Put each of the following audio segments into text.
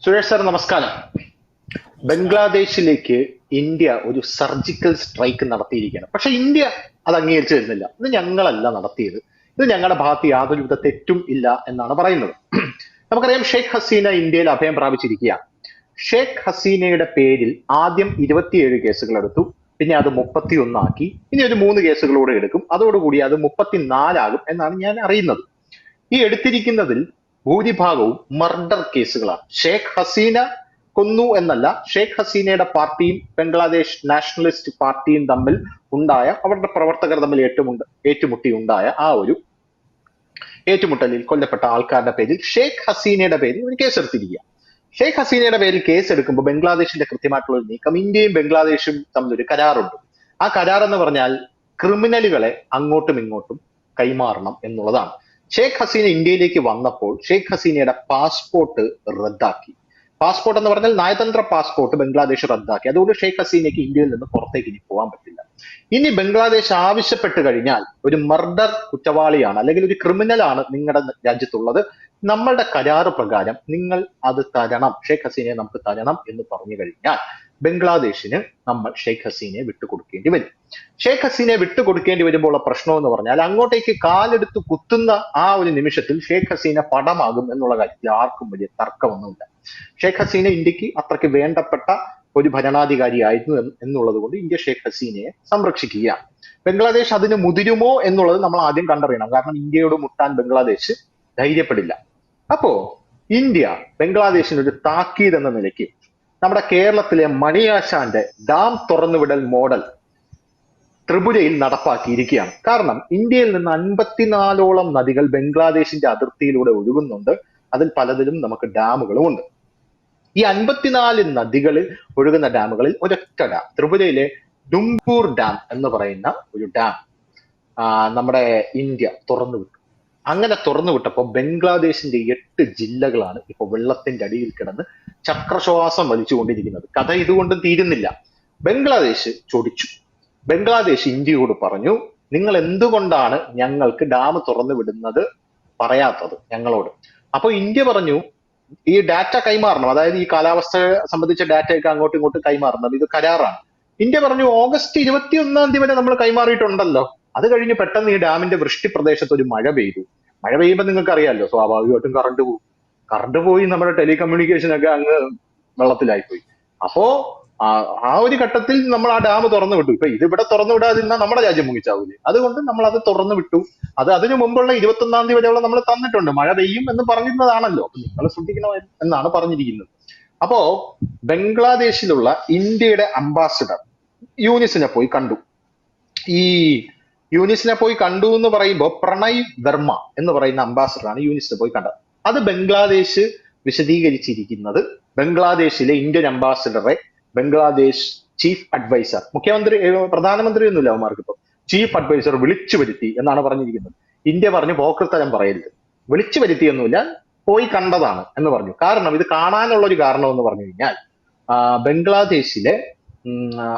Suresh sir നമസ്കാരം. നമസ്കാരം. ബംഗ്ലാദേശിലേക്ക് India ഒരു സർജിക്കൽ സ്ട്രൈക്ക് നടത്തിയിരിക്കുകയാണ്. പക്ഷെ ഇന്ത്യ അത് അംഗീകരിച്ചു തരുന്നില്ല. ഇത് ഞങ്ങളല്ല നടത്തിയത്, ഇത് ഞങ്ങളുടെ ഭാഗത്ത് യാതൊരു വിധ തെറ്റും ഇല്ല എന്നാണ് പറയുന്നത്. നമുക്കറിയാം, ഷെയ്ഖ് ഹസീന ഇന്ത്യയിൽ അഭയം പ്രാപിച്ചിരിക്കുകയാണ്. ഷെയ്ഖ് ഹസീനയുടെ പേരിൽ ആദ്യം 27 കേസുകൾ എടുത്തു, പിന്നെ അത് 31 ആക്കി, ഇനി ഒരു 3 കേസുകളൂടെ എടുക്കും, അതോടുകൂടി അത് 34 ആകും എന്നാണ് ഞാൻ അറിയുന്നത്. ഈ എടുത്തിരിക്കുന്നതിൽ ഭൂരിഭാഗവും മർഡർ കേസുകളാണ്. ഷെയ്ഖ് ഹസീന കൊന്നു എന്നല്ല, ഷെയ്ഖ് ഹസീനയുടെ പാർട്ടിയും ബംഗ്ലാദേശ് നാഷണലിസ്റ്റ് പാർട്ടിയും തമ്മിൽ ഉണ്ടായ, അവരുടെ പ്രവർത്തകർ തമ്മിൽ ഏറ്റുമുട്ടി ഉണ്ടായ ആ ഒരു ഏറ്റുമുട്ടലിൽ കൊല്ലപ്പെട്ട ആൾക്കാരുടെ പേരിൽ ഷെയ്ഖ് ഹസീനയുടെ പേരിൽ ഒരു കേസ് എടുത്തിരിക്കുക. ഷെയ്ഖ് ഹസീനയുടെ പേരിൽ കേസ് എടുക്കുമ്പോൾ ബംഗ്ലാദേശിന്റെ കൃത്യമായിട്ടുള്ള ഒരു നീക്കം, ഇന്ത്യയും ബംഗ്ലാദേശും തമ്മിലൊരു കരാറുണ്ട്. ആ കരാർ എന്ന് പറഞ്ഞാൽ ക്രിമിനലുകളെ അങ്ങോട്ടും ഇങ്ങോട്ടും കൈമാറണം എന്നുള്ളതാണ്. ഷെയ്ഖ് ഹസീന ഇന്ത്യയിലേക്ക് വന്നപ്പോൾ ഷെയ്ഖ് ഹസീനയുടെ പാസ്പോർട്ട് റദ്ദാക്കി. പാസ്പോർട്ട് എന്ന് പറഞ്ഞാൽ നയതന്ത്ര പാസ്പോർട്ട് ബംഗ്ലാദേശ് റദ്ദാക്കി. അതുകൊണ്ട് ഷെയ്ഖ് ഹസീനയ്ക്ക് ഇന്ത്യയിൽ നിന്ന് പുറത്തേക്ക് ഇനി പോകാൻ പറ്റില്ല. ഇനി ബംഗ്ലാദേശ് ആവശ്യപ്പെട്ട് കഴിഞ്ഞാൽ, ഒരു മർഡർ കുറ്റവാളിയാണ് അല്ലെങ്കിൽ ഒരു ക്രിമിനൽ ആണ് നിങ്ങളുടെ രാജ്യത്തുള്ളത്, നമ്മളുടെ കരാറ് പ്രകാരം നിങ്ങൾ അത് തരണം, ഷെയ്ഖ് ഹസീനയെ നമുക്ക് തരണം എന്ന് പറഞ്ഞു കഴിഞ്ഞാൽ ബംഗ്ലാദേശിന് നമ്മൾ ഷെയ്ഖ് ഹസീനയെ വിട്ടുകൊടുക്കേണ്ടി വരും. ഷെയ്ഖ് ഹസീനയെ വിട്ടുകൊടുക്കേണ്ടി വരുമ്പോൾ പ്രശ്നം എന്ന് പറഞ്ഞാൽ, അങ്ങോട്ടേക്ക് കാലെടുത്ത് കുത്തുന്ന ആ ഒരു നിമിഷത്തിൽ ഷെയ്ഖ് ഹസീന പടമാകും എന്നുള്ള കാര്യത്തിൽ ആർക്കും വലിയ തർക്കമൊന്നുമില്ല. ഷെയ്ഖ് ഹസീന ഇന്ത്യക്ക് അത്രയ്ക്ക് വേണ്ടപ്പെട്ട ഒരു ഭരണാധികാരിയായിരുന്നു എന്നുള്ളത് കൊണ്ട് ഇന്ത്യ ഷെയ്ഖ് ഹസീനയെ സംരക്ഷിക്കുകയാണ്. ബംഗ്ലാദേശ് അതിന് മുതിരുമോ എന്നുള്ളത് നമ്മൾ ആദ്യം കണ്ടറിയണം. കാരണം ഇന്ത്യയോട് മുട്ടാൻ ബംഗ്ലാദേശ് ധൈര്യപ്പെടില്ല. അപ്പോ ഇന്ത്യ ബംഗ്ലാദേശിന് ഒരു താക്കീത് എന്ന നിലയ്ക്ക് നമ്മുടെ കേരളത്തിലെ മണിയാശാന്റെ ഡാം തുറന്നുവിടൽ മോഡൽ ത്രിപുരയിൽ നടപ്പാക്കിയിരിക്കുകയാണ്. കാരണം ഇന്ത്യയിൽ നിന്ന് 54ഓളം നദികൾ ബംഗ്ലാദേശിന്റെ അതിർത്തിയിലൂടെ ഒഴുകുന്നുണ്ട്. അതിൽ പലതിലും നമുക്ക് ഡാമുകളും ഉണ്ട്. ഈ 54 നദികളിൽ ഒഴുകുന്ന ഡാമുകളിൽ ഒരൊറ്റ ഡാം, ത്രിപുരയിലെ ഡുംബൂർ ഡാം എന്ന് പറയുന്ന ഒരു ഡാം നമ്മുടെ ഇന്ത്യ തുറന്നുവിട്ടു. അങ്ങനെ തുറന്നുവിട്ടപ്പോൾ ബംഗ്ലാദേശിന്റെ 8 ജില്ലകളാണ് ഇപ്പൊ വെള്ളത്തിന്റെ അടിയിൽ കിടന്ന് ചക്രശ്വാസം വലിച്ചുകൊണ്ടിരിക്കുന്നത്. കഥ ഇതുകൊണ്ടും തീരുന്നില്ല. ബംഗ്ലാദേശ് ചൊടിച്ചു. ബംഗ്ലാദേശ് ഇന്ത്യയോട് പറഞ്ഞു, നിങ്ങൾ എന്തുകൊണ്ടാണ് ഞങ്ങൾക്ക് ഡാം തുറന്നു വിടുന്നത് പറയാത്തത് ഞങ്ങളോട്. അപ്പൊ ഇന്ത്യ പറഞ്ഞു, ഈ ഡാറ്റ കൈമാറണം, അതായത് ഈ കാലാവസ്ഥ സംബന്ധിച്ച ഡാറ്റയൊക്കെ അങ്ങോട്ടും ഇങ്ങോട്ടും കൈമാറണം, ഇത് കരാറാണ്. ഇന്ത്യ പറഞ്ഞു, ഓഗസ്റ്റ് 21-ാം തീയതി വരെ നമ്മൾ കൈമാറിയിട്ടുണ്ടല്ലോ. അത് കഴിഞ്ഞ് പെട്ടെന്ന് ഈ ഡാമിന്റെ വൃഷ്ടി പ്രദേശത്ത് ഒരു മഴ പെയ്തു. മഴ പെയ്യുമ്പോൾ നിങ്ങൾക്ക് അറിയാമല്ലോ, സ്വാഭാവികമായിട്ടും കറണ്ട് പോകും. കറണ്ട് പോയി നമ്മുടെ ടെലികമ്മ്യൂണിക്കേഷൻ ഒക്കെ അങ്ങ് വെള്ളത്തിലായിപ്പോയി. അപ്പോ ആ ഒരു ഘട്ടത്തിൽ നമ്മൾ ആ ഡാം തുറന്നു വിട്ടു. ഇപ്പൊ ഇതിവിടെ തുറന്നു വിടാതിരുന്നാൽ നമ്മുടെ രാജ്യം മുങ്ങിച്ചാവൂലേ. അതുകൊണ്ട് നമ്മൾ അത് തുറന്നു വിട്ടു. അത് അതിനു മുമ്പുള്ള 21-ാം തീയതി വരെയുള്ള നമ്മൾ തന്നിട്ടുണ്ട്. മഴ പെയ്യും എന്ന് പറഞ്ഞിരുന്നതാണല്ലോ, നിങ്ങൾ ശ്രദ്ധിക്കണം എന്നാണ് പറഞ്ഞിരിക്കുന്നത്. അപ്പോ ബംഗ്ലാദേശിലുള്ള ഇന്ത്യയുടെ അംബാസിഡർ യൂനിസിനെ പോയി കണ്ടു. ഈ യൂനിസിനെ പോയി കണ്ടു എന്ന് പറയുമ്പോൾ പ്രണയ് വർമ്മ എന്ന് പറയുന്ന അംബാസിഡറാണ് യൂനിസിനെ പോയി കണ്ടത്. അത് ബംഗ്ലാദേശ് വിശദീകരിച്ചിരിക്കുന്നത്, ബംഗ്ലാദേശിലെ ഇന്ത്യൻ അംബാസിഡറെ ബംഗ്ലാദേശ് ചീഫ് അഡ്വൈസർ, മുഖ്യമന്ത്രി പ്രധാനമന്ത്രി ഒന്നുമില്ല അവന്മാർക്ക് ഇപ്പൊ, ചീഫ് അഡ്വൈസർ വിളിച്ചു വരുത്തി എന്നാണ് പറഞ്ഞിരിക്കുന്നത്. ഇന്ത്യ പറഞ്ഞു, പോക്കൃത്തരം പറയരുത്, വിളിച്ചു വരുത്തിയൊന്നുമില്ല, പോയി കണ്ടതാണ് എന്ന് പറഞ്ഞു. കാരണം ഇത് കാണാനുള്ള ഒരു കാരണം എന്ന് പറഞ്ഞു കഴിഞ്ഞാൽ, ബംഗ്ലാദേശിലെ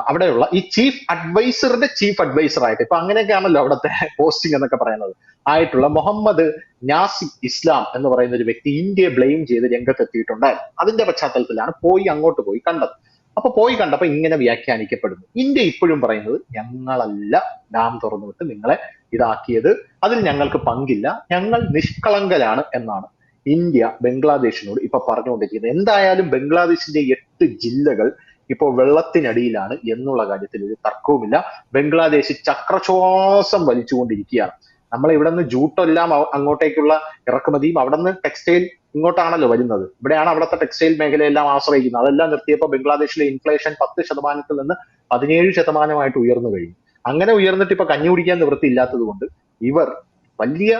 അവിടെയുള്ള ഈ ചീഫ് അഡ്വൈസറുടെ ചീഫ് അഡ്വൈസർ ആയിട്ട്, ഇപ്പൊ അങ്ങനെയൊക്കെയാണല്ലോ അവിടുത്തെ പോസ്റ്റിംഗ് എന്നൊക്കെ പറയുന്നത്, ആയിട്ടുള്ള മുഹമ്മദ് നാസിക് ഇസ്ലാം എന്ന് പറയുന്ന ഒരു വ്യക്തി ഇന്ത്യയെ ബ്ലെയിം ചെയ്ത് രംഗത്തെത്തിയിട്ടുണ്ടായിരുന്നു. അതിന്റെ പശ്ചാത്തലത്തിലാണ് അങ്ങോട്ട് പോയി കണ്ടത്. അപ്പൊ പോയി കണ്ടപ്പോ ഇങ്ങനെ വ്യാഖ്യാനിക്കപ്പെടുന്നു. ഇന്ത്യ ഇപ്പോഴും പറയുന്നത്, ഞങ്ങളല്ല ഡാം തുറന്നുവിട്ട് നിങ്ങളെ ഇതാക്കിയത്, അതിൽ ഞങ്ങൾക്ക് പങ്കില്ല, ഞങ്ങൾ നിഷ്കളങ്കരാണ് എന്നാണ് ഇന്ത്യ ബംഗ്ലാദേശിനോട് ഇപ്പൊ പറഞ്ഞുകൊണ്ടിരിക്കുന്നത്. എന്തായാലും ബംഗ്ലാദേശിന്റെ 8 ജില്ലകൾ ഇപ്പോൾ വെള്ളത്തിനടിയിലാണ് എന്നുള്ള കാര്യത്തിൽ ഒരു തർക്കവുമില്ല. ബംഗ്ലാദേശ് ചക്രശ്വാസം വലിച്ചുകൊണ്ടിരിക്കുകയാണ്. നമ്മൾ ഇവിടെ നിന്ന് ജൂട്ടെല്ലാം അങ്ങോട്ടേക്കുള്ള ഇറക്കുമതിയും അവിടെ നിന്ന് ടെക്സ്റ്റൈൽ ഇങ്ങോട്ടാണല്ലോ വരുന്നത്. ഇവിടെയാണ് അവിടുത്തെ ടെക്സ്റ്റൈൽ മേഖലയെല്ലാം ആശ്രയിക്കുന്നത്. അതെല്ലാം നിർത്തിയപ്പോൾ ബംഗ്ലാദേശിലെ ഇൻഫ്ലേഷൻ 10% നിന്ന് 17% ഉയർന്നു കഴിഞ്ഞു. അങ്ങനെ ഉയർന്നിട്ട് ഇപ്പൊ കഞ്ഞി കുടിക്കാൻ നിവൃത്തിയില്ലാത്തത് കൊണ്ട് ഇവർ വലിയ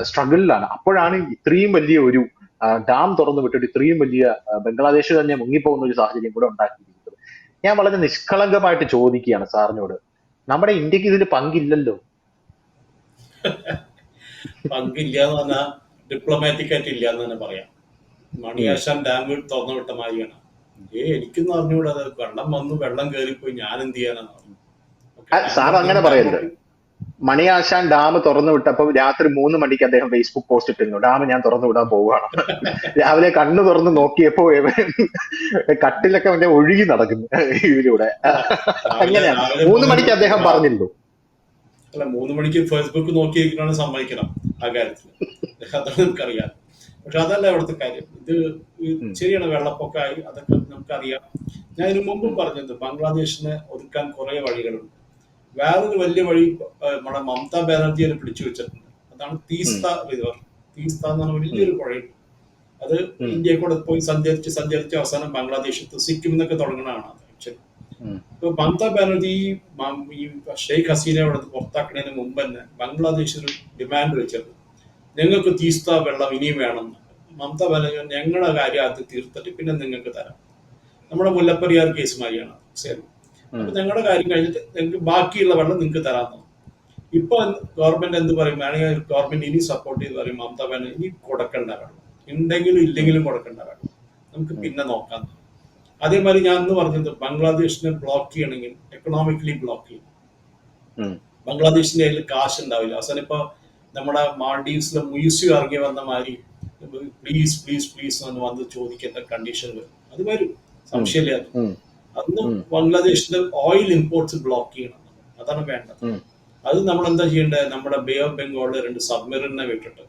സ്ട്രഗിളിലാണ്. അപ്പോഴാണ് ഇത്രയും വലിയ ഒരു ഡാം തുറന്നു വിട്ടിട്ട് ഇത്രയും വലിയ ബംഗ്ലാദേശ് തന്നെ മുങ്ങിപ്പോകുന്ന ഒരു സാഹചര്യം കൂടെ ഉണ്ടാക്കിയിരിക്കുന്നത്. ഞാൻ വളരെ നിഷ്കളങ്കമായിട്ട് ചോദിക്കുകയാണ് സാറിനോട്, നമ്മുടെ ഇന്ത്യക്ക് ഇതിൽ പങ്കില്ലല്ലോ? പങ്കില്ല എന്ന് പറഞ്ഞാൽ ഡിപ്ലോമാറ്റിക് ആയിട്ട് ഇല്ല എന്ന് തന്നെ പറയാം. മണിയാശാൻ ഡാം തുറന്നു വിട്ട മാതിരിയാണ്. എനിക്കൊന്നും അറിഞ്ഞുകൂടാ, വെള്ളം വന്നു, വെള്ളം കയറിപ്പോയി, ഞാൻ എന്ത് ചെയ്യാനാണ്. സാർ അങ്ങനെ പറയരുത്. മണിയാശാൻ ഡാം തുറന്നു വിട്ടപ്പോൾ രാത്രി 3 മണിക്ക് അദ്ദേഹം ഫേസ്ബുക്ക് പോസ്റ്റ് ഇട്ടിരുന്നു, ഡാം ഞാൻ തുറന്നു വിടാൻ പോവുകയാണ്. രാവിലെ കണ്ണു തുറന്ന് നോക്കിയപ്പോ കട്ടിലൊക്കെ അവന്റെ ഒഴുകി നടക്കുന്നു ഇതിലൂടെ. രാവിലെ അങ്ങനെയാണ് രാവിലെ 3 മണിക്ക് അദ്ദേഹം ആ, പറഞ്ഞിരുന്നു. അല്ല 3 മണിക്ക് ഫേസ്ബുക്ക് നോക്കിയിരിക്കണമെന്ന് സമ്മതിക്കണം ആ കാര്യത്തിൽ. അതാണ് നമുക്കറിയാം. പക്ഷെ അതല്ല ഇവിടുത്തെ കാര്യം. ഇത് ശരിയാണ്, വെള്ളപ്പൊക്കമായി, അതൊക്കെ നമുക്കറിയാം. ഞാൻ ഇതിനു മുമ്പും പറഞ്ഞത് ബംഗ്ലാദേശിനെ ഒതുക്കാൻ കുറെ വഴികളുണ്ട്. വേറൊരു വലിയ വഴി നമ്മുടെ മമതാ ബാനർജിയെ പിടിച്ചു വെച്ചിട്ടുണ്ട്. അതാണ് തീസ്ത റിവർ. തീസ്ത എന്ന് പറഞ്ഞ വലിയൊരു പുഴയുണ്ട്. അത് ഉം, ഇന്ത്യയെ കൂടെ പോയി സഞ്ചരിച്ച് സഞ്ചരിച്ച് അവസാനം ബംഗ്ലാദേശത്ത് സിക്കിം എന്നൊക്കെ തുടങ്ങണതാണ് അത് ആക്ച്വലി. ഉം, ഇപ്പൊ മമതാ ബാനർജി ഈ ഷെയ്ഖ് ഹസീന അവിടെ പുറത്താക്കുന്നതിന് മുമ്പ് തന്നെ ബംഗ്ലാദേശ് ഒരു ഡിമാൻഡ് വെച്ചത്, ഞങ്ങൾക്ക് തീസ്ത വെള്ളം ഇനിയും വേണം. മമതാ ബാനർജി ഞങ്ങളുടെ കാര്യം ആദ്യം തീർത്തിട്ട് പിന്നെ നിങ്ങൾക്ക് തരാം. നമ്മുടെ മുല്ലപ്പെരിയാർ കേസ് മാതിരിയാണ് സെയിം. ഉം, അപ്പൊ ഞങ്ങളുടെ കാര്യം കഴിഞ്ഞിട്ട് ഞങ്ങൾക്ക് ബാക്കിയുള്ള വെള്ളം നിങ്ങൾക്ക് തരാമെന്ന്. ഇപ്പൊ ഗവൺമെന്റ് എന്ത് പറയും, വേണമെങ്കിൽ ഗവൺമെന്റ് ഇനി സപ്പോർട്ട് ചെയ്ത് പറയും മമതാ ബാനർജി ഇനി കൊടുക്കണ്ട വെള്ളം, ഉണ്ടെങ്കിലും ഇല്ലെങ്കിലും കൊടുക്കണ്ട വെള്ളം, നമുക്ക് ഉം, പിന്നെ നോക്കാം. അതേമാതിരി ഞാൻ അന്ന് പറഞ്ഞത് ബംഗ്ലാദേശിനെ ബ്ലോക്ക് ചെയ്യണമെങ്കിൽ എക്കണോമിക്കലി ബ്ലോക്ക് ചെയ്യും. ഉം, ബംഗ്ലാദേശിന്റെ കയ്യിൽ കാശ് ഉണ്ടാവില്ല. അവസാനം ഇപ്പൊ നമ്മുടെ മാൾഡീവ്സിലെ മ്യൂസിയം ഇറങ്ങി വന്ന മാതിരി പ്ലീസ് പ്ലീസ് പ്ലീസ് എന്ന് വന്ന് ചോദിക്കേണ്ട കണ്ടീഷൻ വരും. അത് വരും, ഉം, സംശയമില്ല. ഉം, അന്ന് ഉം, ബംഗ്ലാദേശിന്റെ ഓയിൽ ഇമ്പോർട്ട്സ് ബ്ലോക്ക് ചെയ്യണം, അതാണ് വേണ്ടത്. ഉം, അത് നമ്മൾ എന്താ ചെയ്യേണ്ടത്, നമ്മുടെ ബേ ഓഫ് ബംഗാളിൽ 2 സബ്മെറിനെ വിട്ടിട്ട്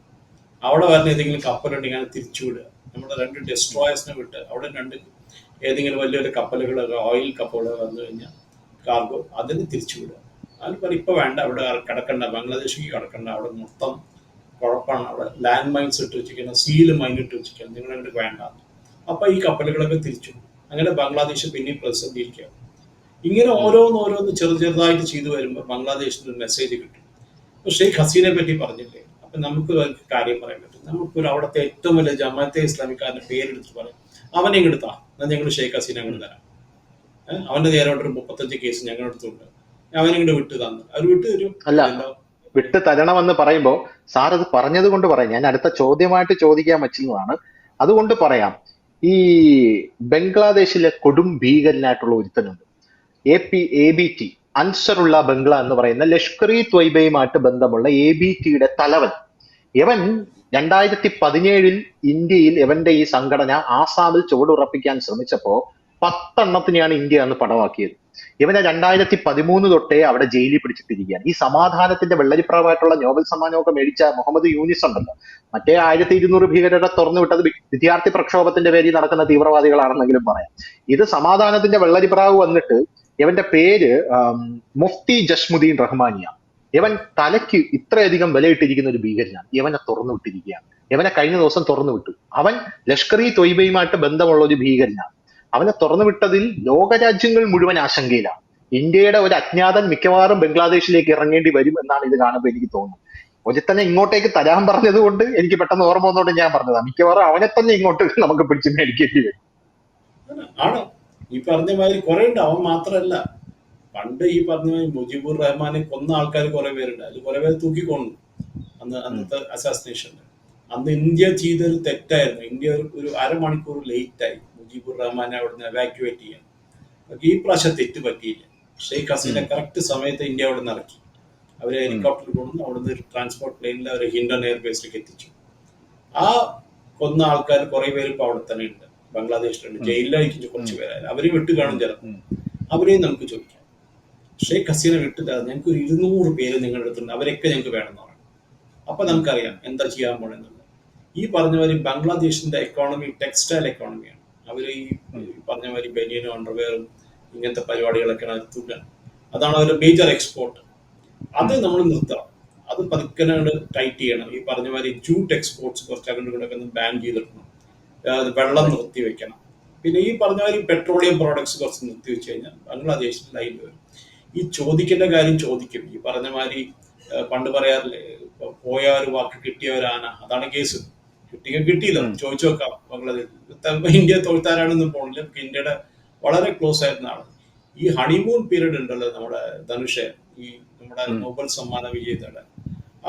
അവിടെ വരുന്ന ഏതെങ്കിലും കപ്പലുണ്ടെങ്കിൽ അത് തിരിച്ചുവിടുക. നമ്മുടെ 2 ഡെസ്ട്രോയേഴ്സിനെ വിട്ട് അവിടെ 2 ഏതെങ്കിലും വലിയൊരു കപ്പലുകൾ, ഓയിൽ കപ്പലുകൾ വന്നു കഴിഞ്ഞാൽ കാർഗോ അതിന് തിരിച്ചുവിടുക. അത് പറയും ഇപ്പൊ വേണ്ട, അവിടെ കിടക്കണ്ട, ബംഗ്ലാദേശിക്ക് കിടക്കണ്ട, അവിടെ മൊത്തം കുഴപ്പമാണ്, അവിടെ ലാൻഡ് മൈൻസ് ഇട്ട് വെച്ചിരിക്കണം, സീല് മൈൻ ഇട്ട് വെച്ചിരിക്കണം, നിങ്ങൾ അങ്ങോട്ട് വേണ്ട. അപ്പൊ ഈ കപ്പലുകളൊക്കെ തിരിച്ചു. അങ്ങനെ ബംഗ്ലാദേശ് പിന്നെയും പ്രതിസന്ധിയിരിക്കുക. ഇങ്ങനെ ഉം, ഓരോന്നോരോന്ന് ചെറുതായിട്ട് ചെയ്തു വരുമ്പോൾ ബംഗ്ലാദേശിന് ഒരു മെസ്സേജ് കിട്ടും. ഇപ്പൊ ഷെയ്ഖ് ഹസീനെ പറ്റി പറഞ്ഞില്ലേ, അപ്പൊ നമുക്ക് ഒരു കാര്യം പറയാൻ പറ്റും. നമുക്കൊരു അവിടുത്തെ ഏറ്റവും വലിയ ജമാഅത്തെ ഇസ്ലാമിക്കാരന്റെ പേരെടുത്ത് പറയും, അവനെ ഇങ്ങെടുത്താ എന്നാൽ ഞങ്ങൾ ഷെയ്ഖ് ഹസീനെ അങ്ങോട്ട് തരാം. അവന്റെ നേരോട്ടൊരു 35 കേസ് ഞങ്ങളുടെ അടുത്തുണ്ട്, അവനിങ്ങോട്ട് വിട്ടു തന്നു, അവർ വിട്ടു തരും. അല്ല, ഇല്ലല്ലോ. വിട്ട് തരണമെന്ന് പറയുമ്പോ സാർ അത് പറഞ്ഞത് കൊണ്ട് പറയാം, ഞാൻ അടുത്ത ചോദ്യമായിട്ട് ചോദിക്കാൻ വച്ചിരുന്നതാണ്, അതുകൊണ്ട് പറയാം. ഈ ബംഗ്ലാദേശിലെ കൊടും ഭീകരനായിട്ടുള്ള ഒരുത്തനുണ്ട്, ABT, അൻസറുള്ള ബംഗ്ല എന്ന് പറയുന്ന ലഷ്കർ ഇ ത്വയ്ബയുമായിട്ട് ബന്ധമുള്ള ABTയുടെ തലവൻ. ഇവൻ 2017 ഇന്ത്യയിൽ ഇവന്റെ ഈ സംഘടന ആസാമിൽ ചുവടുറപ്പിക്കാൻ ശ്രമിച്ചപ്പോ 10 എണ്ണത്തിനെയാണ് ഇന്ത്യ അന്ന് പടമാക്കിയത്. ഇവനെ 2013 തൊട്ടേ അവിടെ ജയിലിൽ പിടിച്ചിട്ടിരിക്കുകയാണ്. ഈ സമാധാനത്തിന്റെ വെള്ളരിപ്രാവായിട്ടുള്ള നോബൽ സമ്മാനമൊക്കെ മേടിച്ച മുഹമ്മദ് യൂനിസ് ഉണ്ടല്ലോ, മറ്റേ 1200 ഭീകരരെ തുറന്നു വിട്ടത് വിദ്യാർത്ഥി പ്രക്ഷോഭത്തിന്റെ പേരിൽ നടക്കുന്ന തീവ്രവാദികളാണെന്നെങ്കിലും പറയാം. ഇത് സമാധാനത്തിന്റെ വെള്ളരിപ്രാവ് വന്നിട്ട് ഇവന്റെ പേര് മുഫ്തി ജസ്മുദ്ദീൻ റഹ്മാനിയ. ഇവൻ തലയ്ക്ക് ഇത്രയധികം വിലയിട്ടിരിക്കുന്ന ഒരു ഭീകരനാണ്. ഇവനെ തുറന്നു വിട്ടിരിക്കുകയാണ്. ഇവനെ കഴിഞ്ഞ ദിവസം തുറന്നു വിട്ടു. അവൻ ലഷ്കർ ഇ ത്വയ്ബയുമായിട്ട് ബന്ധമുള്ള ഒരു ഭീകരനാണ്. അവനെ തുറന്നു വിട്ടതിൽ ലോകരാജ്യങ്ങൾ മുഴുവൻ ആശങ്കയിലാണ്. ഇന്ത്യയുടെ ഒരു അജ്ഞാതൻ മിക്കവാറും ബംഗ്ലാദേശിലേക്ക് ഇറങ്ങേണ്ടി വരും എന്നാണ് ഇത് കാണുമ്പോൾ എനിക്ക് തോന്നുന്നത്. ഒരുത്തനെ ഇങ്ങോട്ടേക്ക് തരാൻ പറഞ്ഞത് കൊണ്ട് എനിക്ക് പെട്ടെന്ന് ഓർമ്മ വന്നോണ്ട് ഞാൻ പറഞ്ഞതാണ്, മിക്കവാറും അവനെ തന്നെ ഇങ്ങോട്ട് നമുക്ക് പിടിച്ച് മേടിക്കേണ്ടി വരും. ആണ് ഈ പറഞ്ഞ മാതിരി കുറെ ഉണ്ട്. അവൻ മാത്രമല്ല, പണ്ട് ഈ പറഞ്ഞ മാതിരി മുജീബുർ റഹ്മാനെ കൊന്ന ആൾക്കാർ കുറെ പേരുണ്ട്. അതിൽ കുറെ പേര് തൂക്കിക്കൊണ്ടു അന്നത്തെ അസാസിനേഷനിൽ. അന്ന് ഇന്ത്യ ചെയ്തൊരു തെറ്റായിരുന്നു. ഇന്ത്യ ഒരു അരമണിക്കൂർ ലേറ്റായി മുജീബുർ റഹ്മാനെ അവിടുന്ന് എവാക്യുവേറ്റ് ചെയ്യാൻ. ഈ പ്രാവശ്യം തെറ്റ് പറ്റിയില്ല. ഷെയ്ഖ് ഹസീന കറക്റ്റ് സമയത്ത് ഇന്ത്യ അവിടെ നിന്ന് ഇറക്കി. അവരെ ഹെലികോപ്റ്ററിൽ കൊണ്ടുവന്ന് അവിടുന്ന് ഒരു ട്രാൻസ്പോർട്ട് പ്ലെയിനിൽ അവരെ ഹിൻഡൻ എയർബേസിലേക്ക് എത്തിച്ചു. ആ കൊന്ന ആൾക്കാർ കുറെ പേര് ഇപ്പൊ അവിടെ തന്നെ ഉണ്ട്, ബംഗ്ലാദേശിലുണ്ട്, ജയിലിലായിരിക്കും കുറച്ച് പേരായാലും. അവരെ വിട്ട് കാണും ചിലപ്പോൾ. അവരെയും നമുക്ക് ചോദിക്കാം, ഷെയ്ഖ് ഹസീന വിട്ടില്ല, ഞങ്ങൾക്ക് ഒരു 200 പേര് നിങ്ങളുടെ അടുത്തുണ്ട്, അവരൊക്കെ ഞങ്ങൾക്ക് വേണമെന്ന് പറയണം. അപ്പൊ നമുക്കറിയാം എന്താ ചെയ്യാൻ പോണെന്നുള്ളത്. ഈ പറഞ്ഞ മാതിരി ബംഗ്ലാദേശിന്റെ എക്കോണമി ടെക്സ്റ്റൈൽ എക്കോണമിയാണ്. അവർ ഈ പറഞ്ഞ മാതിരി ബനിയനും അണ്ടർവെയറും ഇങ്ങനത്തെ പരിപാടികളൊക്കെ നടത്തുകയാണ്. അതാണ് അവരുടെ മേജർ എക്സ്പോർട്ട്. അത് നമ്മൾ നിർത്തണം, അത് പതുക്കെ ടൈറ്റ് ചെയ്യണം. ഈ പറഞ്ഞ മാതിരി ജൂട്ട് എക്സ്പോർട്സ് കുറച്ച് അങ്ങോട്ടൊക്കെ ബാൻ ചെയ്തിടണം. വെള്ളം നിർത്തി വെക്കണം. പിന്നെ ഈ പറഞ്ഞ മാതിരി പെട്രോളിയം പ്രോഡക്ട്സ് കുറച്ച് നിർത്തി വെച്ച് കഴിഞ്ഞാൽ ബംഗ്ലാദേശിൽ ലൈൻ വരും. ഈ ചോദിക്കേണ്ട കാര്യം ചോദിക്കും. ഈ പറഞ്ഞ മാതിരി പണ്ട് പറയാറില്ലേ, പോയ ഒരു വാക്ക് കിട്ടിയ ഒരു ആന, അതാണ് കേസ്. കിട്ടിയില്ല, ചോദിച്ചു നോക്കാം. ബംഗ്ലാദേശ് ഇന്ത്യ തോൽത്താരാണെന്ന് പോണില്ല. ഇന്ത്യയുടെ വളരെ ക്ലോസ് ആയിരുന്ന ആള്. ഈ ഹണിമൂൺ പീരീഡ് ഉണ്ടല്ലോ നമ്മുടെ ധനുഷ്, ഈ നമ്മുടെ നോബൽ സമ്മാന വിജയിതയുടെ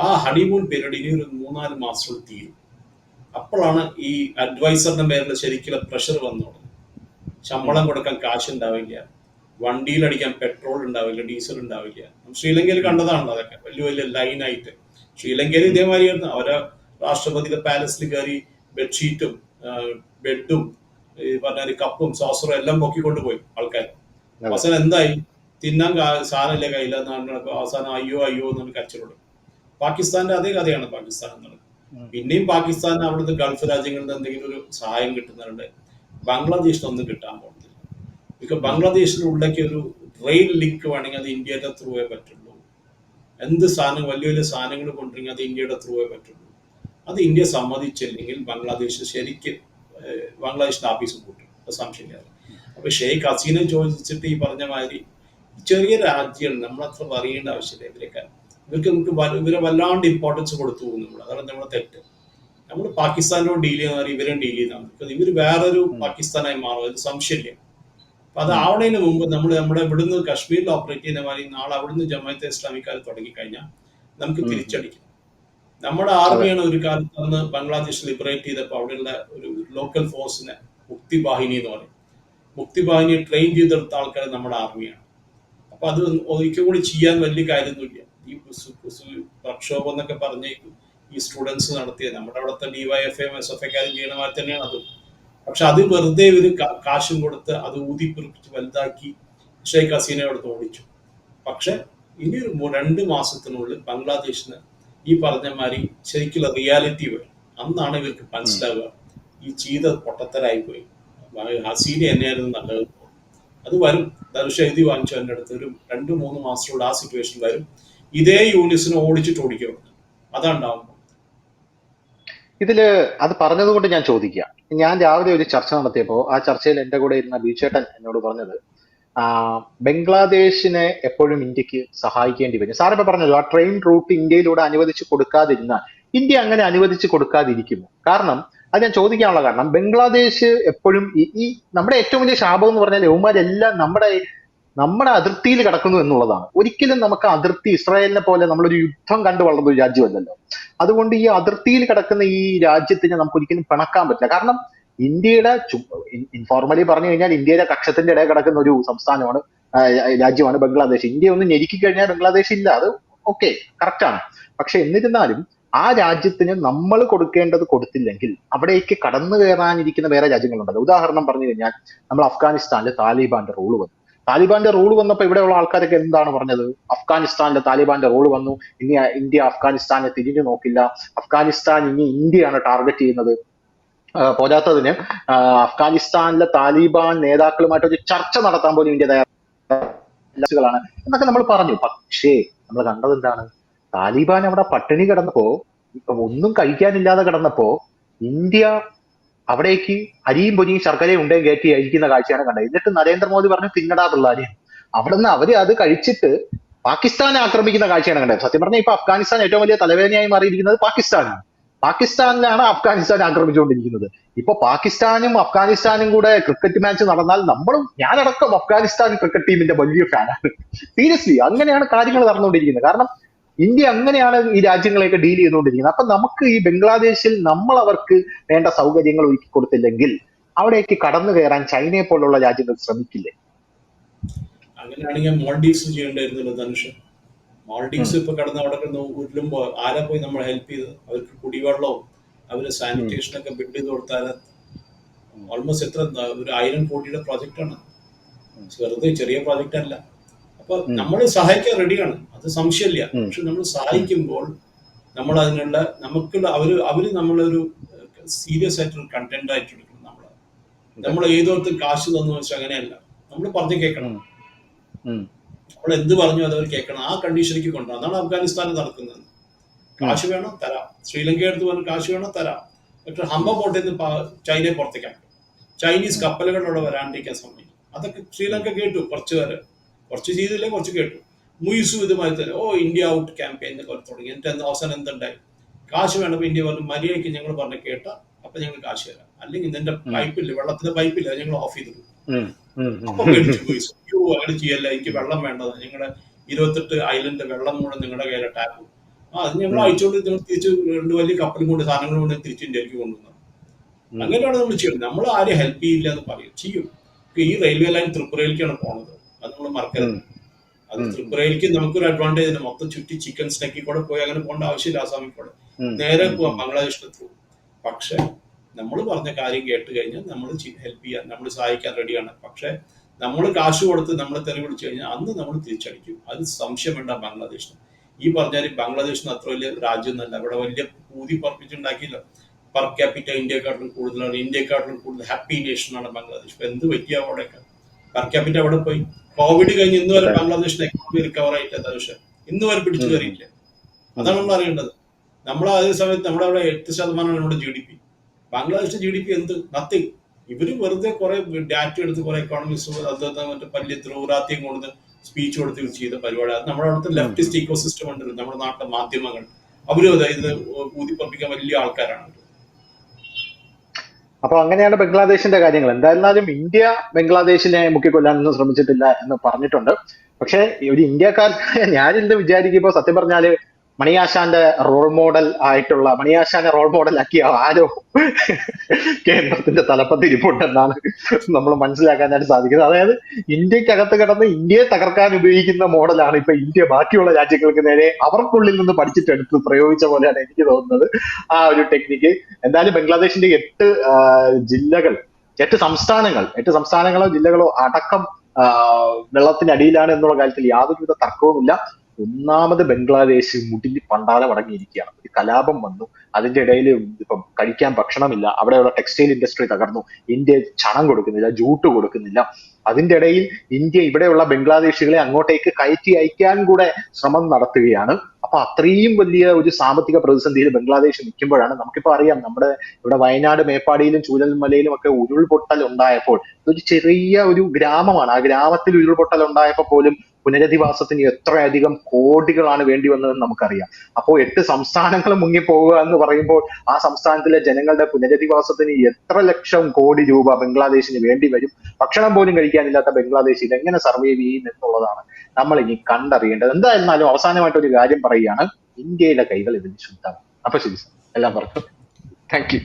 ആ ഹണിമൂൺ പീരീഡ് ഇനി ഒരു 3-4 മാസത്തിൽ തീരും. അപ്പോഴാണ് ഈ അഡ്വൈസറിന്റെ പേരിൽ ശരിക്കുള്ള പ്രഷർ വന്നോളൂ. ശമ്പളം കൊടുക്കാൻ കാശുണ്ടാവില്ല, വണ്ടിയിലടിക്കാൻ പെട്രോൾ ഉണ്ടാവില്ല, ഡീസൽ ഉണ്ടാവില്ല. ശ്രീലങ്കയിൽ കണ്ടതാണല്ലോ അതൊക്കെ, വലിയ വലിയ ലൈനായിട്ട്. ശ്രീലങ്കയിൽ ഇതേമാതിരിയായിരുന്നു. അവരെ രാഷ്ട്രപതിയുടെ പാലസിൽ കയറി ബെഡ്ഷീറ്റും ബെഡും ഈ പറഞ്ഞ കപ്പും സോസറും എല്ലാം പൊക്കിക്കൊണ്ട് പോയി ആൾക്കാർ. അവസാനം എന്തായി? തിന്നാൻ സാധനമില്ല കയ്യിലെന്നാണ്. അവസാനം അയ്യോ അയ്യോ എന്നാണ് കച്ചവടം. പാകിസ്ഥാന്റെ അതേ കഥയാണ് പാകിസ്ഥാൻ എന്നുള്ളത്. പിന്നെയും പാകിസ്ഥാൻ അവിടുത്തെ ഗൾഫ് രാജ്യങ്ങളിൽ നിന്ന് എന്തെങ്കിലും ഒരു സഹായം കിട്ടുന്നുണ്ട്. ബംഗ്ലാദേശിനൊന്നും കിട്ടാൻ പോകുന്നില്ല. ഇപ്പൊ ബംഗ്ലാദേശിനുള്ളിലേക്ക് ഒരു റെയിൽ ലിങ്ക് വേണമെങ്കിൽ അത് ഇന്ത്യയുടെ ത്രൂവേ പറ്റുള്ളൂ. എന്ത് സാധനം, വലിയ വലിയ സാധനങ്ങൾ കൊണ്ടുവരിക അത് ഇന്ത്യയുടെ ത്രൂവേ പറ്റുള്ളൂ. അത് ഇന്ത്യ സമ്മതിച്ചില്ലെങ്കിൽ ബംഗ്ലാദേശ് ശരിക്ക് ബംഗ്ലാദേശിന്റെ ആഫീസ് കൂട്ടും, അത് സംശയമില്ല. അപ്പൊ ഷെയ്ഖ് ഹസീനെ ചോദിച്ചിട്ട് ഈ പറഞ്ഞ മാതിരി ചെറിയ രാജ്യങ്ങൾ നമ്മളത്ര പറയേണ്ട ആവശ്യമില്ല. നമുക്ക് ഇവരെ വല്ലാണ്ട് ഇമ്പോർട്ടൻസ് കൊടുത്തു പോകുന്നു. അതാണ് നമ്മുടെ തെറ്റ്. നമ്മൾ പാകിസ്ഥാനോട് ഡീൽ ചെയ്യുന്ന ഇവരും ഡീൽ ചെയ്യുന്നതാണ്. ഇവർ വേറൊരു പാകിസ്ഥാനായി മാറും, അത് സംശയമില്ല. അപ്പൊ അത് ആവണതിന് മുമ്പ് നമ്മുടെ ഇവിടുന്ന് കശ്മീരിൽ ഓപ്പറേറ്റ് ചെയ്യുന്ന മാതിരി നാളെ അവിടുന്ന് ജമാഅത്തെ ഇസ്ലാമിക്കാർ തുടങ്ങിക്കഴിഞ്ഞാൽ നമുക്ക് തിരിച്ചടിക്കും. നമ്മുടെ ആർമിയാണ് ഒരു കാലത്ത് അന്ന് ബംഗ്ലാദേശ് ലിബറേറ്റ് ചെയ്തപ്പോൾ അവിടെയുള്ള ഒരു ലോക്കൽ ഫോഴ്സിനെ മുക്തി ബാഹിനി എന്ന് പറയും. മുക്തി ബാഹിനിയെ ട്രെയിൻ ചെയ്തെടുത്ത ആൾക്കാർ നമ്മുടെ ആർമിയാണ്. അപ്പൊ അത് ഒരിക്കൽ കൂടി ചെയ്യാൻ വലിയ കാര്യമൊന്നുമില്ല. ഈ പ്രക്ഷോഭം എന്നൊക്കെ പറഞ്ഞ ഈ സ്റ്റുഡൻസ് നടത്തിയ നമ്മുടെ അവിടുത്തെ DYFI SFI ചെയ്യണ മാതിരി തന്നെയാണ് അതും. പക്ഷെ അത് വെറുതെ ഒരു കാശും കൊടുത്ത് അത് ഊതിപ്പിറിപ്പിച്ച് വലുതാക്കി ഷെയ്ഖ് ഹസീനെ അവിടുത്തെ ഓടിച്ചു. പക്ഷെ ഇനി ഒരു 2 മാസത്തിനുള്ളിൽ ബംഗ്ലാദേശിന് ഈ പറഞ്ഞ മാതിരി ശരിക്കുള്ള റിയാലിറ്റി വരും. അന്നാണ് ഇവർക്ക് മനസ്സിലാവുക ഈ ചെയ്ത പൊട്ടത്തരായി പോയി, ഹസീന തന്നെയായിരുന്നു നല്ലത്. അത് വരും. ദർശ എഴുതി വാങ്ങിച്ചു എൻ്റെ അടുത്ത് ഒരു 2-3 മാസത്തിലൂടെ ആ സിറ്റുവേഷൻ വരും. ഇതേ യൂണിസിനെ ഓടിച്ചിട്ട് ഓടിക്കും. അതാണ്ടാവും. ഇതില് അത് പറഞ്ഞതുകൊണ്ട് ഞാൻ ചോദിക്കുക, ഞാൻ രാവിലെ ഒരു ചർച്ച നടത്തിയപ്പോൾ ആ ചർച്ചയിൽ എന്റെ കൂടെ ഇരുന്ന ബിചേട്ടൻ എന്നോട് പറഞ്ഞത് ബംഗ്ലാദേശിനെ എപ്പോഴും ഇന്ത്യക്ക് സഹായിക്കേണ്ടി വരും. സാറിപ്പോ പറഞ്ഞല്ലോ ആ ട്രെയിൻ റൂട്ട് ഇന്ത്യയിലൂടെ അനുവദിച്ചു കൊടുക്കാതിരുന്നാൽ ഇന്ത്യ അങ്ങനെ അനുവദിച്ചു കൊടുക്കാതിരിക്കുമോ? കാരണം അത് ഞാൻ ചോദിക്കാനുള്ള കാരണം, ബംഗ്ലാദേശ് എപ്പോഴും ഈ നമ്മുടെ ഏറ്റവും വലിയ ശാപം എന്ന് പറഞ്ഞാൽ യൗമാരെല്ലാം നമ്മുടെ അതിർത്തിയിൽ കിടക്കുന്നു എന്നുള്ളതാണ്. ഒരിക്കലും നമുക്ക് അതിർത്തി ഇസ്രായേലിനെ പോലെ നമ്മളൊരു യുദ്ധം കണ്ടു വളർന്ന ഒരു രാജ്യമല്ലല്ലോ. അതുകൊണ്ട് ഈ അതിർത്തിയിൽ കിടക്കുന്ന ഈ രാജ്യത്തിനെ നമുക്ക് ഒരിക്കലും പിണക്കാൻ പറ്റില്ല. കാരണം ഇന്ത്യയുടെ ഇൻഫോർമലി പറഞ്ഞു കഴിഞ്ഞാൽ ഇന്ത്യയുടെ കക്ഷത്തിന്റെ ഇടയിൽ കിടക്കുന്ന ഒരു സംസ്ഥാനമാണ്, രാജ്യമാണ് ബംഗ്ലാദേശ്. ഇന്ത്യ ഒന്ന് ഞെരുക്കി കഴിഞ്ഞാൽ ബംഗ്ലാദേശ് ഇല്ല, അത് ഓക്കെ, കറക്റ്റ് ആണ്. പക്ഷെ എന്നിരുന്നാലും ആ രാജ്യത്തിന് നമ്മൾ കൊടുക്കേണ്ടത് കൊടുത്തില്ലെങ്കിൽ അവിടേക്ക് കടന്നു കയറാനിരിക്കുന്ന വേറെ രാജ്യങ്ങളുണ്ടല്ലോ. ഉദാഹരണം പറഞ്ഞു കഴിഞ്ഞാൽ നമ്മൾ അഫ്ഗാനിസ്ഥാനിൽ താലിബാന്റെ റൂൾ വന്നു. താലിബാന്റെ റൂൾ വന്നപ്പോൾ ഇവിടെയുള്ള ആൾക്കാരൊക്കെ എന്താണ് പറഞ്ഞത്? അഫ്ഗാനിസ്ഥാനിലെ താലിബാന്റെ റൂൾ വന്നു, ഇനി ഇന്ത്യ അഫ്ഗാനിസ്ഥാനെ തിരിഞ്ഞു നോക്കില്ല, അഫ്ഗാനിസ്ഥാൻ ഇനി ഇന്ത്യയാണ് ടാർഗറ്റ് ചെയ്യുന്നത്. പോരാത്തതിന് അഫ്ഗാനിസ്ഥാനിലെ താലിബാൻ നേതാക്കളുമായിട്ട് ഒരു ചർച്ച നടത്താൻ പോലും ഇന്ത്യ തയ്യാറാണ് എന്നൊക്കെ നമ്മൾ പറഞ്ഞു. പക്ഷേ നമ്മൾ കണ്ടത് എന്താണ്? താലിബാൻ അവിടെ പട്ടിണി കിടന്നപ്പോ, ഒന്നും കഴിക്കാനില്ലാതെ കിടന്നപ്പോ ഇന്ത്യ അവിടേക്ക് അരിയും പൊരിയും ശർക്കരയും ഉണ്ടേയും കയറ്റി അഴിക്കുന്ന കാഴ്ചയാണ് കണ്ടത്. എന്നിട്ട് നരേന്ദ്രമോദി പറഞ്ഞു തിന്നടാ പിള്ളാര്. അവിടെ നിന്ന് അവര് അത് കഴിച്ചിട്ട് പാകിസ്ഥാനെ ആക്രമിക്കുന്ന കാഴ്ചയാണ് കണ്ടത്. സത്യം പറഞ്ഞാൽ ഇപ്പൊ അഫ്ഗാനിസ്ഥാൻ ഏറ്റവും വലിയ തലവേദനയായി മാറിയിരിക്കുന്നത് പാകിസ്ഥാനാണ്. പാകിസ്ഥാനിലാണ് അഫ്ഗാനിസ്ഥാൻ ആക്രമിച്ചുകൊണ്ടിരിക്കുന്നത്. ഇപ്പൊ പാകിസ്ഥാനും അഫ്ഗാനിസ്ഥാനും കൂടെ ക്രിക്കറ്റ് മാച്ച് നടന്നാൽ ഞാനടക്കം അഫ്ഗാനിസ്ഥാൻ ക്രിക്കറ്റ് ടീമിന്റെ വലിയ ഫാനാണ്. സീരിയസ്ലി അങ്ങനെയാണ് കാര്യങ്ങൾ നടന്നുകൊണ്ടിരിക്കുന്നത്. കാരണം ഇന്ത്യ അങ്ങനെയാണ് ഈ രാജ്യങ്ങളെയൊക്കെ ഡീൽ ചെയ്തുകൊണ്ടിരിക്കുന്നത്. അപ്പൊ നമുക്ക് ഈ ബംഗ്ലാദേശിൽ നമ്മൾ അവർക്ക് വേണ്ട സൗകര്യങ്ങൾ ഒരുക്കി കൊടുത്തില്ലെങ്കിൽ അവിടേക്ക് കടന്നു കയറാൻ ചൈനയെ പോലുള്ള രാജ്യങ്ങൾ ശ്രമിക്കില്ലേ? അങ്ങനെയാണെങ്കിൽ മോൾഡീവ്സ് ചെയ്യേണ്ടായിരുന്നല്ലോ ധനുഷ്. മോൾഡീവ്സ് ഇപ്പൊ കടന്ന് അവിടെ ഉരുളുമ്പോ ആരാ പോയി നമ്മളെ ഹെൽപ്പ് ചെയ്തത്? അവർക്ക് കുടിവെള്ളവും അവര് സാനിറ്റേഷനൊക്കെ ബിൽഡ് ചെയ്ത് കൊടുത്താൽ ഓൾമോസ്റ്റ് എത്ര 1000 കോടിയുടെ പ്രോജക്റ്റാണ്. വെറുതെ ചെറിയ പ്രോജക്റ്റ് അല്ല. അപ്പൊ നമ്മൾ സഹായിക്കാൻ റെഡിയാണ്, അത് സംശയമില്ല. പക്ഷെ നമ്മൾ സഹായിക്കുമ്പോൾ നമ്മൾ അതിനുള്ള അവര് നമ്മളൊരു സീരിയസ് ആയിട്ടൊരു കണ്ടന്റ് ആയിട്ട് എടുക്കണം. നമ്മൾ ഏതോടത്തും കാശ് തന്നു വെച്ചാൽ അങ്ങനെയല്ല. നമ്മൾ പറഞ്ഞു കേൾക്കണം. നമ്മൾ എന്ത് പറഞ്ഞു അതവർ കേൾക്കണം. ആ കണ്ടീഷനിലേക്ക് കൊണ്ടുപോകണം. അതാണ് അഫ്ഗാനിസ്ഥാനിൽ നടക്കുന്നത്. കാശ് വേണോ തരാം. ശ്രീലങ്ക എടുത്ത് പറഞ്ഞ് കാശ് വേണോ തരാം. പക്ഷെ ഹമ്പ പോട്ടിൽ നിന്ന് ചൈനയെ പുറത്തേക്കാക്കും. ചൈനീസ് കപ്പലുകളോട് വരാണ്ടിരിക്കാൻ സമ്മതിക്കും. അതൊക്കെ ശ്രീലങ്ക കേട്ടു. കുറച്ച് ചെയ്തില്ലേ, കുറച്ച് കേട്ടു. മുയിസു ഇതുമായി തന്നെ ഇന്ത്യ ഔട്ട് ക്യാമ്പയിൻ എന്നൊക്കെ തുടങ്ങി. എന്നിട്ട് അവസാനം എന്തുണ്ടായി? കാശ് വേണപ്പോൾ ഇന്ത്യ പറഞ്ഞു മര്യാദയ്ക്ക് ഞങ്ങൾ പറഞ്ഞ കേട്ട അപ്പൊ ഞങ്ങൾ കാശ് തരാം, അല്ലെങ്കിൽ നിന്റെ പൈപ്പില്ല, വെള്ളത്തിന്റെ പൈപ്പില്ല, ഞങ്ങൾ ഓഫ് ചെയ്തു. അപ്പൊ അങ്ങനെ ചെയ്യല്ല, എനിക്ക് വെള്ളം വേണ്ടതാണ്, ഞങ്ങളുടെ 28 ഐലൻഡ് വെള്ളം കൂടെ നിങ്ങളുടെ കയ്യിലെ ടാപ്പ് അത് ഞങ്ങൾ അയച്ചുകൊണ്ട് നിങ്ങൾ തിരിച്ച് 2 വലിയ കപ്പലും കൊണ്ട് സാധനങ്ങൾ കൊണ്ട് തിരിച്ച് ഇന്ത്യക്ക് കൊണ്ടുവന്നത്. അങ്ങനെയാണ് നമ്മൾ ചെയ്യുന്നത്. നമ്മൾ ആരും ഹെൽപ്പ് ചെയ്യില്ല എന്ന് പറയും, ചെയ്യും. ഈ റെയിൽവേ ലൈൻ ത്രിപുരയിലേക്കാണ് പോണത്. അത് നമ്മൾ മറക്കരുത്. ഉം, അത് ഉം, ത്രിപുരയിലേക്ക് നമുക്കൊരു അഡ്വാൻറ്റേജ് ഉണ്ട്. മൊത്തം ചുറ്റി ചിക്കൻ സ്നെക്കി കൂടെ പോയി അങ്ങനെ പോകേണ്ട ആവശ്യമില്ല. ആസാമിൽ കൂടെ ഉം, നേരെ ഉം, പോവാം, ഉം, ബംഗ്ലാദേശിലെത്തും. പക്ഷെ നമ്മൾ പറഞ്ഞ കാര്യം കേട്ട് കഴിഞ്ഞാൽ നമ്മൾ ഹെൽപ്പ് ചെയ്യാൻ, നമ്മൾ സഹായിക്കാൻ റെഡിയാണ്. പക്ഷെ നമ്മൾ കാശ് കൊടുത്ത് നമ്മളെ തെറി വിളിച്ചു കഴിഞ്ഞാൽ അന്ന് നമ്മൾ തിരിച്ചടിക്കും. അത് സംശയം വേണ്ട. ബംഗ്ലാദേശിന് ഈ പറഞ്ഞാൽ ബംഗ്ലാദേശിന് അത്ര വലിയ രാജ്യമൊന്നുമല്ല. ഇവിടെ വലിയ ഊതി പറപ്പിച്ചുണ്ടാക്കിയില്ല. പെർ ക്യാപിറ്റ ഇന്ത്യക്കാട്ടിലും കൂടുതലാണ്. ഇന്ത്യക്കാട്ടിലും കൂടുതൽ ഹാപ്പി നേഷനാണ് ബംഗ്ലാദേശ്. ഇപ്പൊ എന്ത് പറ്റിയ അവിടെയൊക്കെ പെർ ക്യാപിറ്റ അവിടെ പോയി. കോവിഡ് കഴിഞ്ഞ് ഇന്ന് വരെ അതെ. ബംഗ്ലാദേശിന്റെ എക്കോണമി റിക്കവർ ആയിട്ടില്ല. പക്ഷെ ഇന്ന് വരെ പിടിച്ചു ഉം, കയറിയില്ല. ഉം, അതാണ് നമ്മൾ അറിയേണ്ടത്. നമ്മൾ അതേ സമയത്ത് നമ്മുടെ അവിടെ 8% നമ്മുടെ GDP. ബംഗ്ലാദേശിന്റെ GDP എന്ത്? നത്തിങ്. ഇവര് വെറുതെ കുറെ ഡാറ്റ എടുത്ത് കുറെ എക്കോണമിസ്റ്റ് അത് മറ്റേ പല്ല് ത്രൂറാത്തിയും കൊണ്ട് സ്പീച്ച് കൊടുത്ത് യൂസ് ചെയ്ത പരിപാടി. അത് നമ്മുടെ അവിടുത്തെ ഉം, ഉം. ലെഫ്റ്റിസ്റ്റ് ഇക്കോ സിസ്റ്റം ഉണ്ട്, നമ്മുടെ നാട്ടിലെ മാധ്യമങ്ങൾ. അവരും അതായത് ഊതിപ്പറപ്പിക്കാൻ വലിയ ആൾക്കാരാണ്. അപ്പൊ അങ്ങനെയാണ് ബംഗ്ലാദേശിന്റെ കാര്യങ്ങൾ. എന്തായിരുന്നാലും ഇന്ത്യ ബംഗ്ലാദേശിനെ മുക്കിക്കൊല്ലാനൊന്നും ശ്രമിച്ചിട്ടില്ല എന്ന് പറഞ്ഞിട്ടുണ്ട്. പക്ഷെ ഒരു ഇന്ത്യക്കാരനായ ഞാനിന്ന് വിചാരിക്കുമ്പോ സത്യം പറഞ്ഞാല് മണിയാശാനെ റോൾ മോഡൽ ആക്കിയ ആരോ കേന്ദ്രത്തിന്റെ തലപ്പത്ത് ഇരിപ്പുണ്ടെന്നാണ് നമ്മൾ മനസ്സിലാക്കാനായിട്ട് സാധിക്കുന്നത്. അതായത് ഇന്ത്യക്കകത്ത് കിടന്ന് ഇന്ത്യയെ തകർക്കാൻ ഉപയോഗിക്കുന്ന മോഡലാണ് ഇപ്പൊ ഇന്ത്യ ബാക്കിയുള്ള രാജ്യങ്ങൾക്ക് നേരെ അവർക്കുള്ളിൽ നിന്ന് പഠിച്ചിട്ടെടുത്ത് പ്രയോഗിച്ച പോലെയാണ് എനിക്ക് തോന്നുന്നത് ആ ഒരു ടെക്നിക്ക്. എന്തായാലും ബംഗ്ലാദേശിന്റെ 8 ജില്ലകൾ, 8 സംസ്ഥാനങ്ങളോ ജില്ലകളോ അടക്കം വെള്ളത്തിനടിയിലാണ് എന്നുള്ള കാര്യത്തിൽ യാതൊരുവിധ തർക്കവുമില്ല. ഒന്നാമത് ബംഗ്ലാദേശ് മുടിഞ്ഞ് പണ്ടാരം അടങ്ങിയിരിക്കുകയാണ്. ഒരു കലാപം വന്നു, അതിന്റെ ഇടയിൽ ഇപ്പം കഴിക്കാൻ ഭക്ഷണമില്ല, അവിടെയുള്ള ടെക്സ്റ്റൈൽ ഇൻഡസ്ട്രി തകർന്നു, ഇന്ത്യ ചണം കൊടുക്കുന്നില്ല, ജൂട്ട് കൊടുക്കുന്നില്ല. അതിന്റെ ഇടയിൽ ഇന്ത്യ ഇവിടെയുള്ള ബംഗ്ലാദേശികളെ അങ്ങോട്ടേക്ക് കയറ്റി അയക്കാൻ കൂടെ ശ്രമം നടത്തുകയാണ്. അപ്പൊ അത്രയും വലിയ ഒരു സാമ്പത്തിക പ്രതിസന്ധിയിൽ ബംഗ്ലാദേശ് നിൽക്കുമ്പോഴാണ്, നമുക്കിപ്പോ അറിയാം, നമ്മുടെ ഇവിടെ വയനാട് മേപ്പാടിയിലും ചൂരൽമലയിലും ഒക്കെ ഉരുൾപൊട്ടൽ ഉണ്ടായപ്പോൾ, ഇതൊരു ചെറിയ ഒരു ഗ്രാമമാണ്, ആ ഗ്രാമത്തിൽ ഉരുൾപൊട്ടൽ ഉണ്ടായപ്പോൾ പോലും പുനരധിവാസത്തിന് എത്രയധികം കോടികളാണ് വേണ്ടി വന്നതെന്ന് നമുക്കറിയാം. അപ്പോ 8 സംസ്ഥാനങ്ങൾ മുങ്ങിപ്പോവുക എന്ന് പറയുമ്പോൾ ആ സംസ്ഥാനത്തിലെ ജനങ്ങളുടെ പുനരധിവാസത്തിന് എത്ര ലക്ഷം കോടി രൂപ ബംഗ്ലാദേശിന് വേണ്ടി വരും. ഭക്ഷണം പോലും കഴിക്കാനില്ലാത്ത ബംഗ്ലാദേശിൽ എങ്ങനെ സർവൈവ് ചെയ്യും എന്നുള്ളതാണ് നമ്മൾ ഇനി കണ്ടറിയേണ്ടത്. എന്തായിരുന്നാലും അവസാനമായിട്ട് ഒരു കാര്യം പറയുകയാണ്, ഇന്ത്യയിലെ കൈകൾ ഇതിന് ശുദ്ധമാണ്. അപ്പൊ ശരി, എല്ലാം പറഞ്ഞു. Thank you.